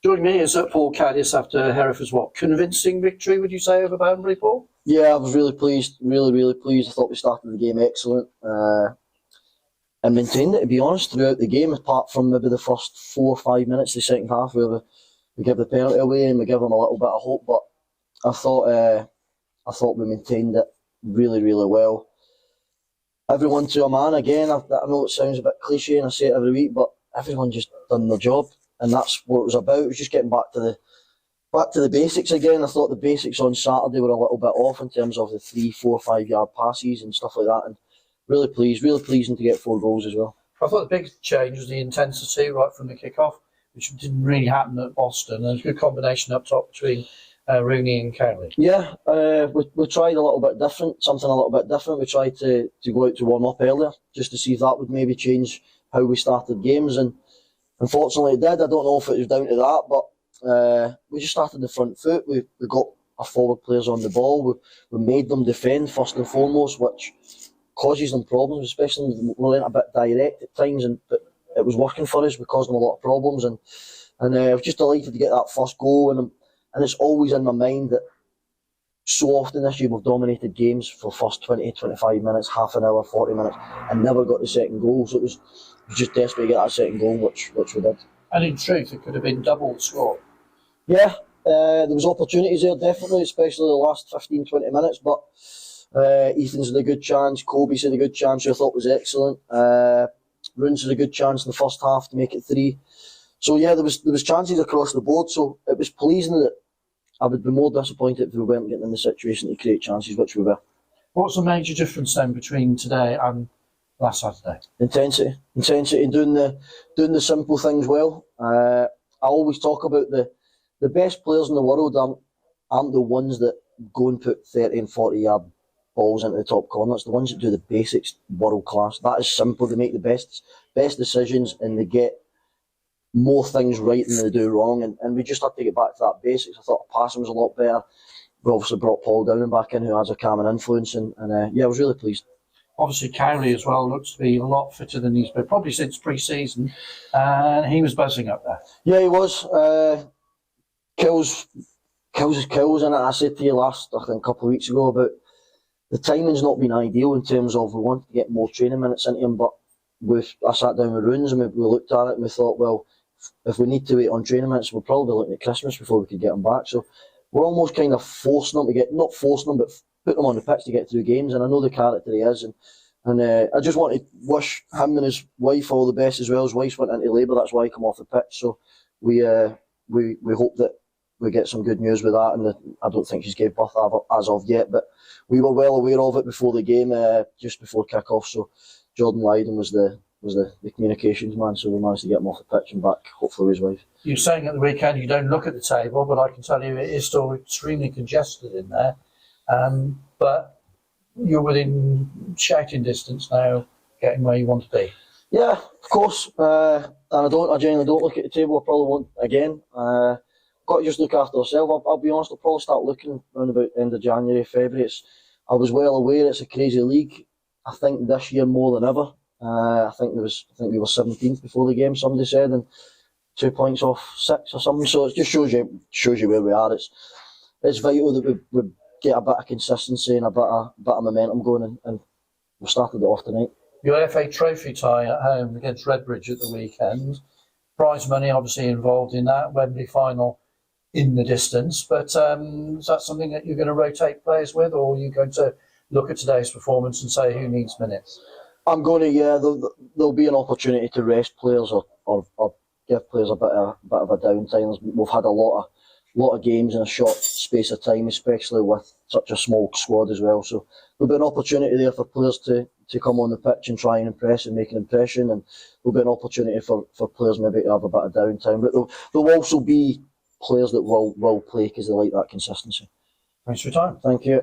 Joining me is Paul Caddis after Hereford's convincing victory, would you say, over Banbury, Paul? Yeah, I was really pleased, really pleased. I thought we started the game excellent and maintained it, to be honest, throughout the game, apart from maybe the first 4 or 5 minutes of the second half where we give the penalty away and we give them a little bit of hope. But I thought we maintained it really well. Everyone to a man again. I know it sounds a bit cliche and I say it every week, but everyone just done their job, and that's what it was about. It was just getting back to the basics again. I thought the basics on Saturday were a little bit off in terms of the 3, 4, 5 yard passes and stuff like that, and really pleasing to get 4 goals as well. I thought the big change was the intensity right from the kick-off, which didn't really happen at Boston. There's a good combination up top between Rooney and Kelly. Yeah, we tried a little bit different, something a little bit different. We tried to go out to warm up earlier just to see if that would maybe change how we started games, and unfortunately it did. I don't know if it was down to that, but we just started the front foot. We got our forward players on the ball. We made them defend first and foremost, which causes them problems, especially when we're a bit direct at times. But it was working for us. We caused them a lot of problems, and I was just delighted to get that first goal. And it's always in my mind that so often this year we've dominated games for the first 20, 25 minutes, half an hour, 40 minutes, and never got the second goal. So it was just desperate to get that second goal, which we did. And in truth, it could have been double the score. Yeah, there was opportunities there, definitely, especially the last 15, 20 minutes. But Ethan's had a good chance, Kobe's had a good chance, who I thought was excellent. Runes had a good chance in the first half to make it 3. So yeah, there was chances across the board. So it was pleasing that I would be more disappointed if we weren't getting in the situation to create chances, which we were. What's the major difference then between today and last Saturday? Intensity, and doing the simple things well. I always talk about the best players in the world aren't the ones that go and put 30 and 40 yard balls into the top corner. It's the ones that do the basics world class. That is simple. They make the best decisions and they get more things right than they do wrong. And we just had to get back to that basics. I thought the passing was a lot better. We obviously brought Paul Downing back in, who has a calming influence, and yeah, I was really pleased. Obviously, Cowley as well looks to be a lot fitter than he's been, probably since pre-season, and he was buzzing up there. Yeah, he was. Kills is kills, and I said to you a couple of weeks ago about the timing's not been ideal in terms of we want to get more training minutes into him, but I sat down with Runes and we looked at it and we thought, well, if we need to wait on training minutes, we'll probably be looking at Christmas before we could get him back. So we're almost kind of forcing him to get, not forcing him, but putting him on the pitch to get through games. And I know the character he is, and I just want to wish him and his wife all the best as well. His wife went into labour, that's why he come off the pitch. So we hope that we get some good news with that, and I don't think she's gave birth as of yet, but we were well aware of it before the game, just before kick-off. So Jordan Lydon was the communications man, so we managed to get him off the pitch and back, hopefully with his wife. You're saying at the weekend you don't look at the table, but I can tell you it is still extremely congested in there. But you're within shouting distance now, getting where you want to be. Yeah, of course. And I genuinely don't look at the table. I probably won't again. Got to just look after ourselves. I'll be honest, I'll probably start looking around about end of January, February. I was well aware it's a crazy league. I think this year more than ever. I think we were 17th before the game, somebody said, and 2 points off 6 or something. So it just shows you where we are. It's vital that we get a bit of consistency and a bit of momentum going, and we started it off tonight. Your FA Trophy tie at home against Redbridge at the weekend. Prize money obviously involved in that. Wembley final in the distance, but is that something that you're going to rotate players with, or are you going to look at today's performance and say who needs minutes? I'm going to, yeah. There'll be an opportunity to rest players or give players a bit of a downtime. We've had a lot of games in a short space of time, especially with such a small squad as well. So there'll be an opportunity there for players to come on the pitch and try and impress and make an impression, and there'll be an opportunity for players maybe to have a bit of downtime. But there'll also be players that will play because they like that consistency. Thanks for your time. Thank you.